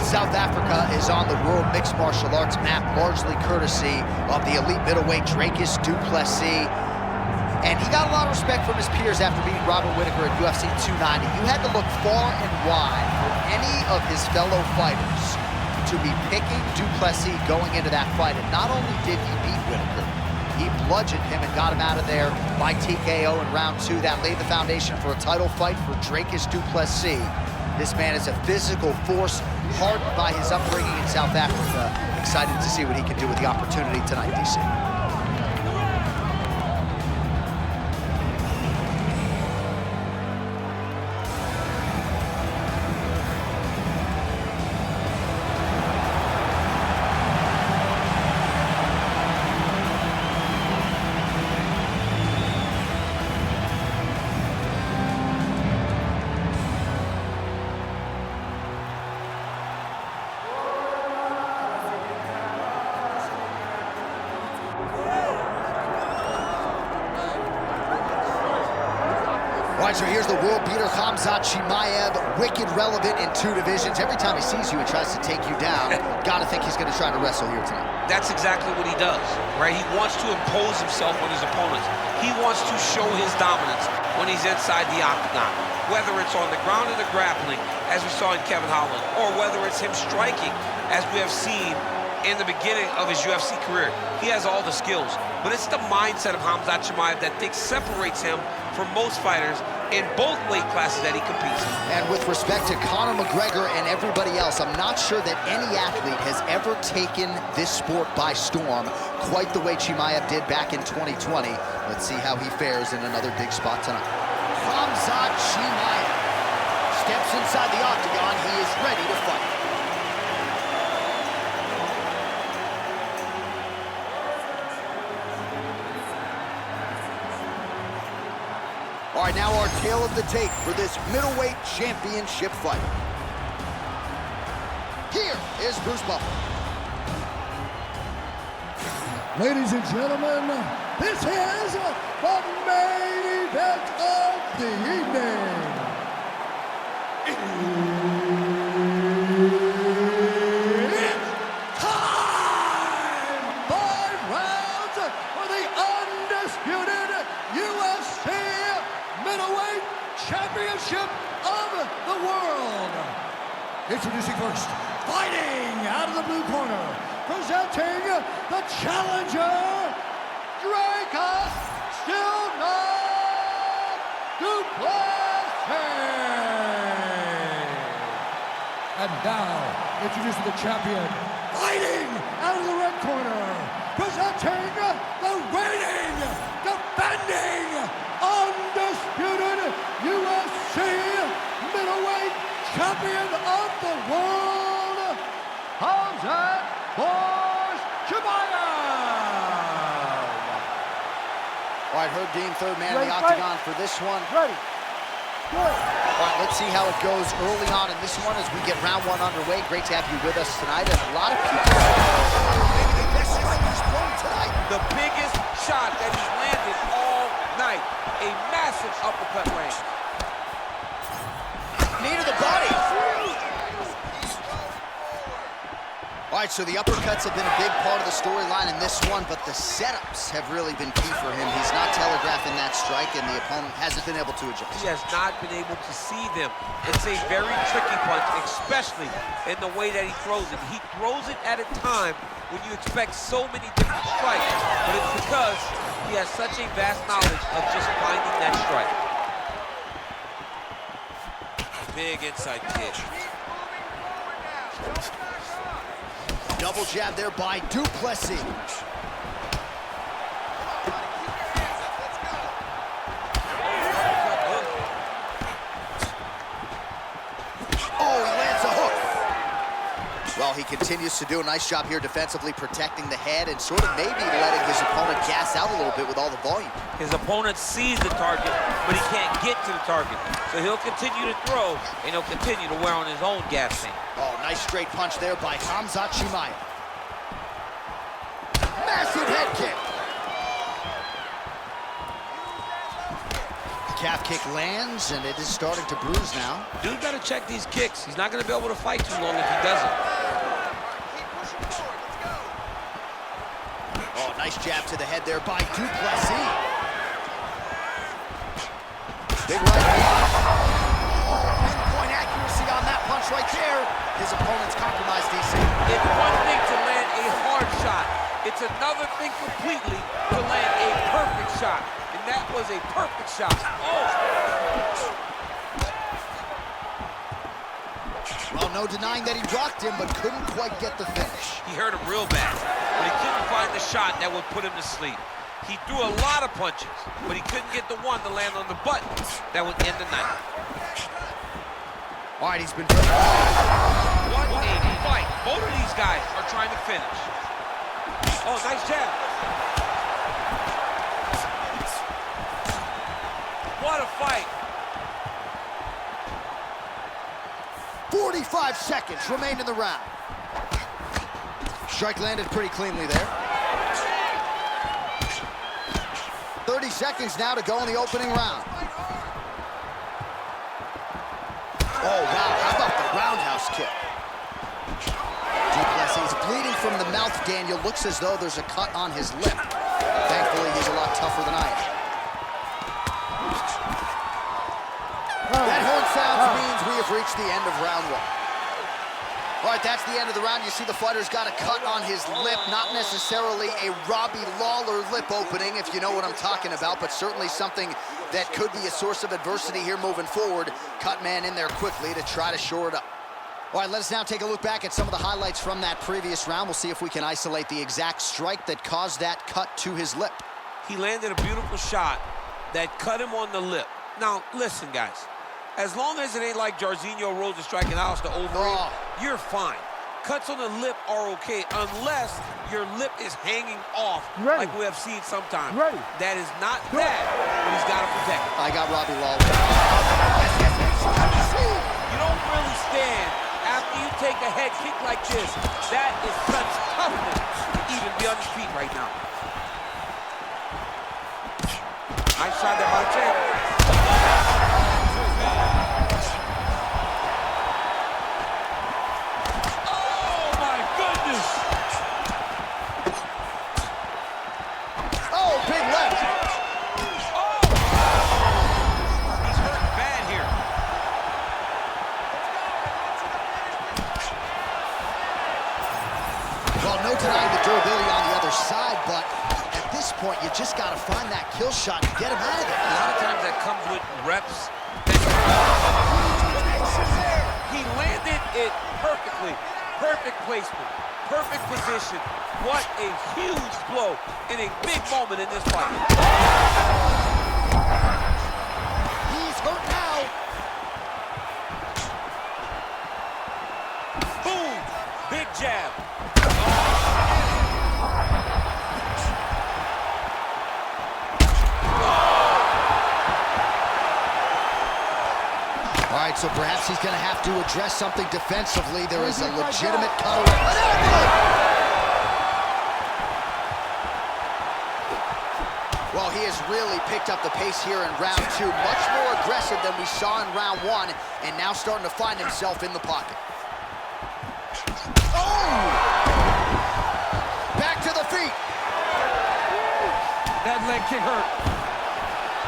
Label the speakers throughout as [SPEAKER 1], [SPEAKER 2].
[SPEAKER 1] South Africa is on the World Mixed Martial Arts map, largely courtesy of the elite middleweight Dricus Du Plessis. And he got a lot of respect from his peers after beating Robert Whittaker at UFC 290. You had to look far and wide for any of his fellow fighters to be picking Du Plessis going into that fight. And not only did he beat Whittaker, he bludgeoned him and got him out of there by TKO in round 2. That laid the foundation for a title fight for Dricus Du Plessis. This man is a physical force, hardened by his upbringing in South Africa. Excited to see what he can do with the opportunity tonight, DC. All right, so here's the world beater, Khamzat Chimaev, wicked relevant in 2 divisions. Every time he sees you, he tries to take you down. Gotta think he's gonna try to wrestle here tonight.
[SPEAKER 2] That's exactly what he does, right? He wants to impose himself on his opponents. He wants to show his dominance when he's inside the octagon, whether it's on the ground in the grappling, as we saw in Kevin Holland, or whether it's him striking, as we have seen in the beginning of his UFC career. He has all the skills, but it's the mindset of Khamzat Chimaev that separates him from most fighters in both weight classes that he competes in.
[SPEAKER 1] And with respect to Conor McGregor and everybody else, I'm not sure that any athlete has ever taken this sport by storm quite the way Chimaev did back in 2020. Let's see how he fares in another big spot tonight. Khamzat Chimaev steps inside the octagon. He is ready to fight. All right, now our tale of the tape for this middleweight championship fight. Here is Bruce Buffer.
[SPEAKER 3] Ladies and gentlemen, this is the main event of the evening. It's time! 5 rounds for the undisputed UFC Middleweight Championship of the world. Introducing first, fighting out of the blue corner, presenting the challenger, Dricus Du Plessis. And now, introducing the champion, fighting out of the red corner, presenting the reigning, defending, undisputed UFC middleweight champion of the world, Khamzat Chimaev.
[SPEAKER 1] All right, Herb Dean, third man in the octagon for this one.
[SPEAKER 3] Ready. Good.
[SPEAKER 1] All right, let's see how it goes early on in this one as we get round 1 underway. Great to have you with us tonight. And a lot of people maybe the best strike he's thrown tonight.
[SPEAKER 2] The biggest shot that he's landed all night. A massive uppercut range.
[SPEAKER 1] Knee to the body. All right, so the uppercuts have been a big part of the storyline in this one, but the setups have really been key for him. He's not telegraphing that strike, and the opponent hasn't been able to adjust.
[SPEAKER 2] He has not been able to see them. It's a very tricky punch, especially in the way that he throws it. He throws it at a time when you expect so many different strikes, but it's because he has such a vast knowledge of just finding that strike. Big inside kick.
[SPEAKER 1] Double jab there by Du Plessis. Oh, he lands a hook. Well, he continues to do a nice job here defensively, protecting the head and sort of maybe letting his opponent gas out a little bit with all the volume.
[SPEAKER 2] His opponent sees the target, but he can't get to the target. So he'll continue to throw, and he'll continue to wear on his own gas tank.
[SPEAKER 1] Oh, nice straight punch there by Khamzat Chimaev. Massive head kick. calf kick lands, and it is starting to bruise now.
[SPEAKER 2] Dude better check these kicks. He's not going to be able to fight too long if he doesn't.
[SPEAKER 1] Oh, nice jab to the head there by Du Plessis. Big right hand. Pinpoint accuracy on that punch right there. His opponent's compromised, DC.
[SPEAKER 2] It's one thing to land a hard shot. It's another thing completely to land a perfect shot. And that was a perfect shot. Oh!
[SPEAKER 1] Well, no denying that he rocked him, but couldn't quite get the finish.
[SPEAKER 2] He hurt him real bad, but he couldn't find the shot that would put him to sleep. He threw a lot of punches, but he couldn't get the one to land on the button that would end the night.
[SPEAKER 1] All right, he's been very
[SPEAKER 2] What a fight. Both of these guys are trying to finish. Oh, nice jab. What a fight.
[SPEAKER 1] 45 seconds remain in the round. Strike landed pretty cleanly there. 30 seconds now to go in the opening round. Oh, wow, how about the roundhouse kick? Du Plessis bleeding from the mouth, Daniel. Looks as though there's a cut on his lip. Thankfully, he's a lot tougher than I am. That horn sounds means we have reached the end of round one. All right, that's the end of the round. You see the fighter's got a cut on his lip, not necessarily a Robbie Lawler lip opening, if you know what I'm talking about, but certainly something that could be a source of adversity here moving forward. Cut man in there quickly to try to shore it up. All right, let us now take a look back at some of the highlights from that previous round. We'll see if we can isolate the exact strike that caused that cut to his lip.
[SPEAKER 2] He landed a beautiful shot that cut him on the lip. Now, listen, guys. As long as it ain't like Jairzinho Rosa striking Alistair Overeem, you're fine. Cuts on the lip are okay, unless your lip is hanging off, like we have seen sometimes. That is not bad, but he's got to protect it.
[SPEAKER 1] I got Robbie Lawler.
[SPEAKER 2] You don't really stand after you take a head kick like this. That is such toughness to even be on his feet right now. Nice shot there by the champ.
[SPEAKER 1] Denying the durability on the other side, but at this point, you just got to find that kill shot and get him out of there.
[SPEAKER 2] A lot of times that comes with reps. He landed it perfectly. Perfect placement, perfect position. What a huge blow in a big moment in this fight.
[SPEAKER 1] He's hurt now.
[SPEAKER 2] Boom, big jab.
[SPEAKER 1] All right, so perhaps he's going to have to address something defensively. There is a legitimate cut away. Well, he has really picked up the pace here in round two. Much more aggressive than we saw in round one, and now starting to find himself in the pocket. Oh! Back to the feet.
[SPEAKER 2] That leg kick hurt.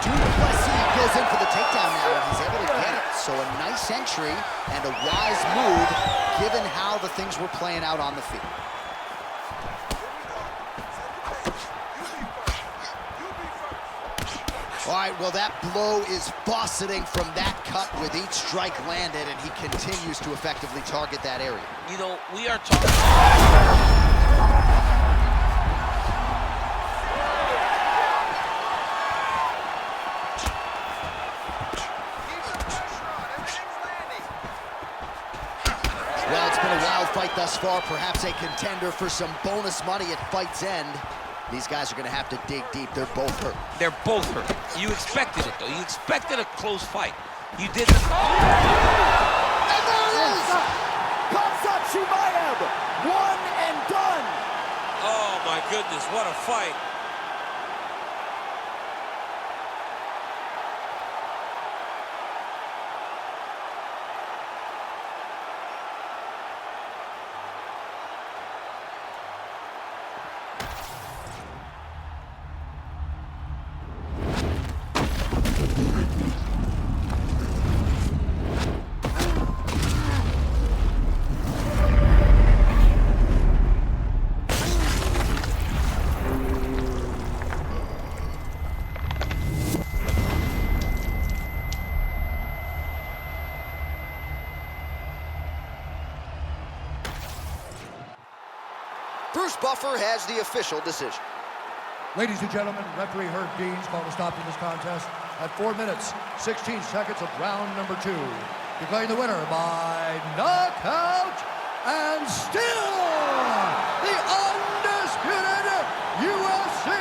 [SPEAKER 1] Du Plessis goes in for the takedown now, and he's able to get it. So a nice entry and a wise move, given how the things were playing out on the field. All right, well, that blow is buffeting from that cut with each strike landed, and he continues to effectively target that area.
[SPEAKER 2] You know, we are talking...
[SPEAKER 1] Well, it's been a wild fight thus far, perhaps a contender for some bonus money at fight's end. These guys are going to have to dig deep. They're both hurt.
[SPEAKER 2] They're both hurt. You expected it, though. You expected a close fight. You didn't.
[SPEAKER 1] And there it is!
[SPEAKER 3] Khamzat Chimaev, one and done.
[SPEAKER 2] Oh, my goodness, what a fight.
[SPEAKER 1] Bruce Buffer has the official decision.
[SPEAKER 3] Ladies and gentlemen, referee Herb Dean's called a stop to this contest at 4 minutes, 16 seconds of round number 2. Declaring the winner by knockout and still the undisputed UFC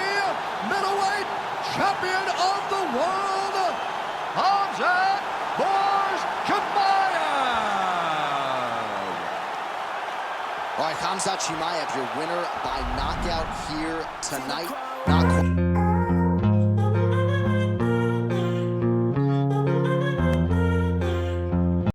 [SPEAKER 3] middleweight champion of the world, Khamzat Chimaev.
[SPEAKER 1] All right, Khamzat Chimaev, your winner by knockout here tonight.